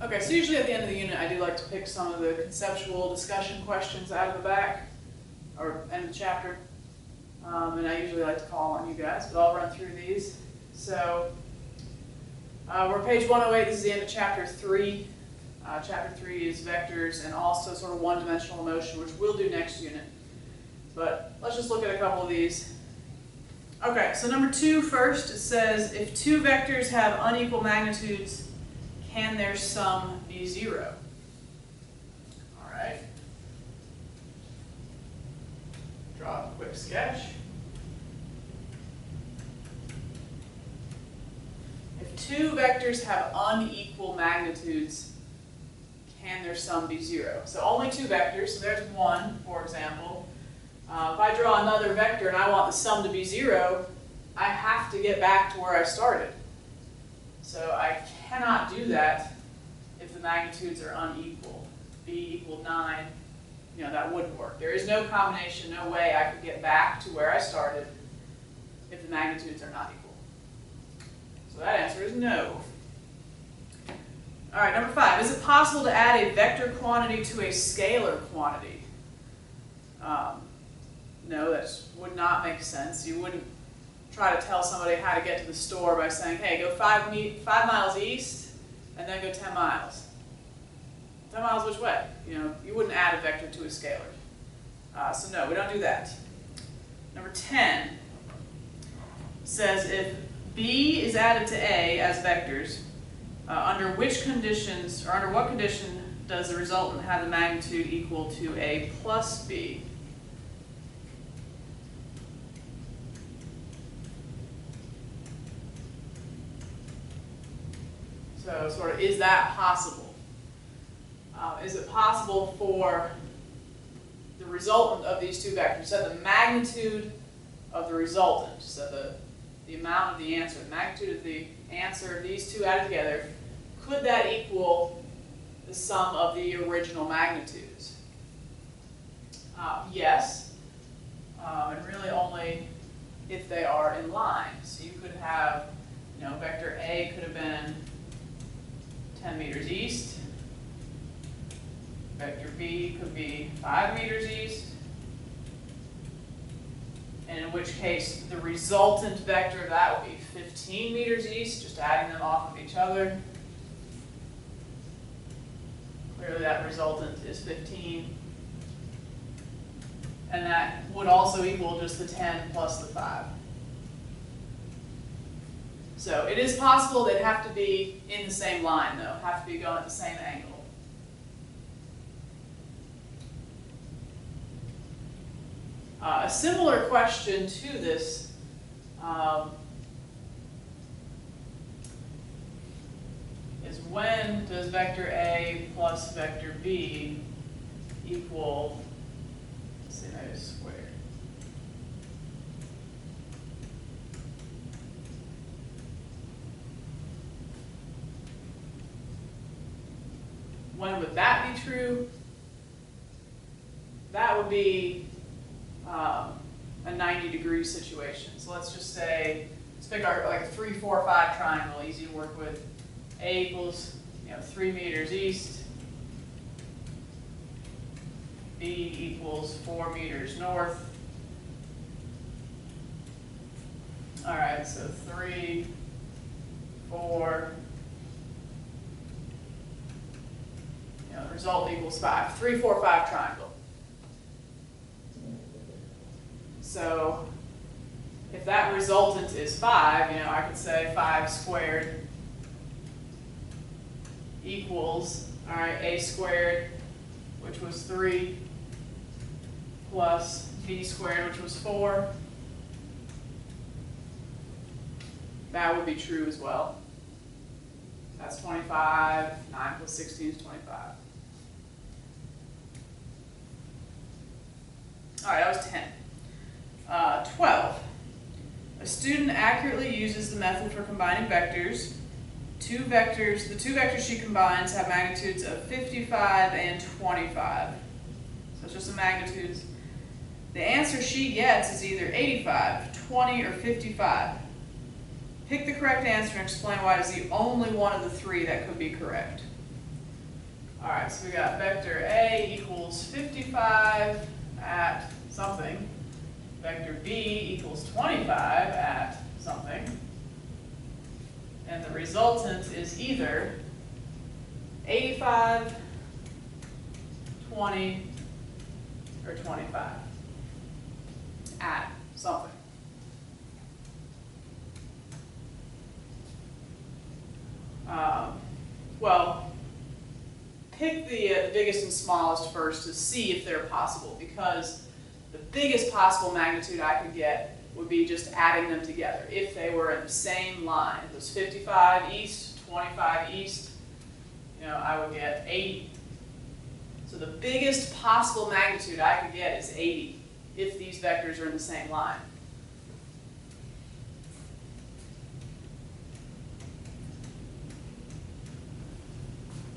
Okay, so usually at the end of the unit, I do like to pick some of the conceptual discussion questions out of the back, or end of the chapter. And I usually like to call on you guys, but I'll run through these. So, we're page 108, this is the end of chapter 3. Chapter 3 is vectors and also sort of one-dimensional motion, which we'll do next unit. But let's just look at a couple of these. Okay, so number 2 first, it says, if two vectors have unequal magnitudes, can their sum be 0? All right. Draw a quick sketch. If two vectors have unequal magnitudes, can their sum be 0? So only two vectors, so there's 1, for example. If I draw another vector and I want the sum to be 0, I have to get back to where I started. So I cannot do that if the magnitudes are unequal. B equaled 9, that wouldn't work. There is no combination, no way I could get back to where I started if the magnitudes are not equal. So that answer is no. All right, number 5. Is it possible to add a vector quantity to a scalar quantity? No, that would not make sense. You wouldn't try to tell somebody how to get to the store by saying, hey, go 5 miles east and then go 10 miles. 10 miles which way? You wouldn't add a vector to a scalar. So no, we don't do that. Number 10 says if B is added to A as vectors, under which conditions, or under what condition does the resultant have the magnitude equal to A plus B? So sort of, is that possible? Is it possible for the resultant of these two vectors, so the magnitude of the resultant, so the amount of the answer, the magnitude of the answer of these two added together, could that equal the sum of the original magnitudes? Yes, and really only if they are in line. So you could have, vector A could have been 10 meters east. Vector B could be 5 meters east. And in which case, the resultant vector of that would be 15 meters east, just adding them off of each other. Clearly that resultant is 15. And that would also equal just the 10 plus the 5. So it is possible they'd have to be in the same line, though, have to be going at the same angle. A similar question to this is when does vector A plus vector B equal, let's see, maybe squared. When would that be true? That would be a 90-degree situation. So let's just say, let's pick our like a 3, 4, 5 triangle, easy to work with. A equals 3 meters east. B equals 4 meters north. All right, so 3, 4. The result equals 5. 3, 4, 5 triangle. So if that resultant is 5, I could say 5 squared equals, all right, A squared, which was 3, plus B squared, which was 4. That would be true as well. That's 25. 9 plus 16 is 25. All right, that was 10. 12. A student accurately uses the method for combining vectors. The two vectors she combines have magnitudes of 55 and 25. So it's just the magnitudes. The answer she gets is either 85, 20, or 55. Pick the correct answer and explain why it is the only one of the three that could be correct. All right, so we got vector A equals 55 at something. Vector B equals 25 at something. And the resultant is either 85, 20, or 25 at something. Well, pick the biggest and smallest first to see if they're possible, because the biggest possible magnitude I could get would be just adding them together. If they were in the same line, it was 55 east, 25 east, I would get 80. So the biggest possible magnitude I could get is 80 if these vectors are in the same line.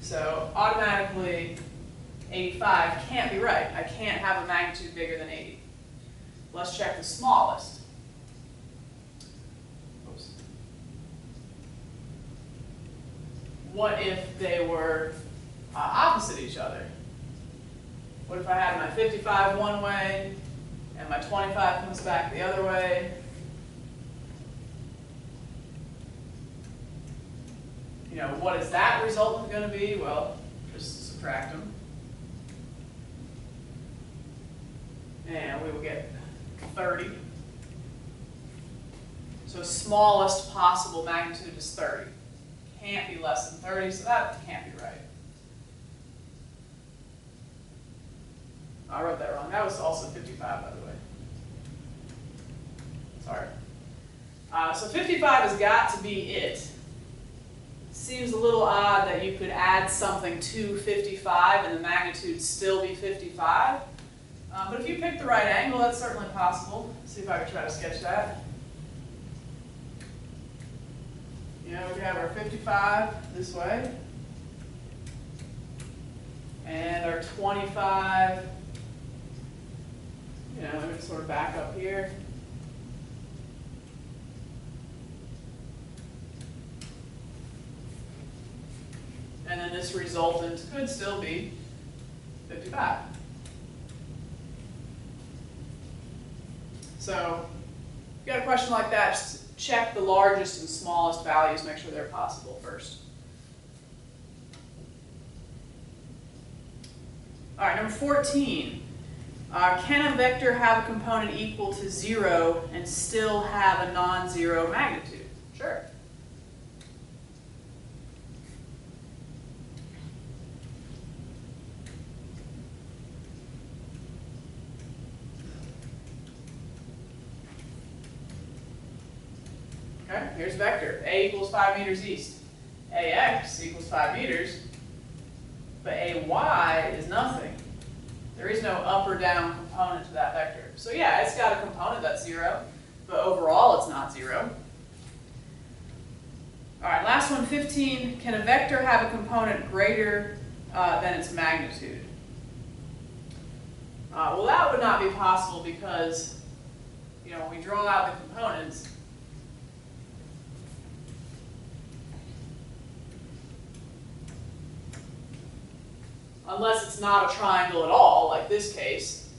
So automatically 85 can't be right. I can't have a magnitude bigger than 80. Let's check the smallest. Oops. What if they were opposite each other? What if I had my 55 one way and my 25 comes back the other way? What is that resultant going to be? Well, just subtract them. And we will get 30. So smallest possible magnitude is 30. Can't be less than 30, so that can't be right. I wrote that wrong. That was also 55, by the way. Sorry. So 55 has got to be it. Seems a little odd that you could add something to 55 and the magnitude still be 55. But if you pick the right angle, that's certainly possible. Let's see if I can try to sketch that. We have our 55 this way. And our 25, let me sort of back up here. And then this resultant could still be 55. So if you got a question like that, just check the largest and smallest values, make sure they're possible first. All right, number 14. Can a vector have a component equal to 0 and still have a non-zero magnitude? Sure. Okay, here's a vector. A equals 5 meters east. AX equals 5 meters. But AY is nothing. There is no up or down component to that vector. So yeah, it's got a component that's 0, but overall it's not 0. All right, last one, 15. Can a vector have a component greater than its magnitude? Well, that would not be possible because, when we draw out the components, unless it's not a triangle at all, like this case,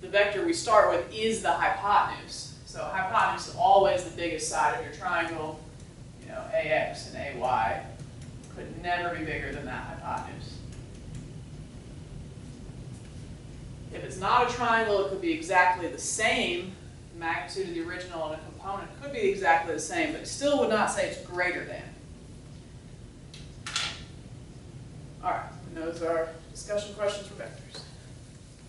the vector we start with is the hypotenuse. So hypotenuse is always the biggest side of your triangle. AX and AY could never be bigger than that hypotenuse. If it's not a triangle, it could be exactly the same. The magnitude of the original and a component could be exactly the same, but it still would not say it's greater than. All right, and those are discussion questions for vectors.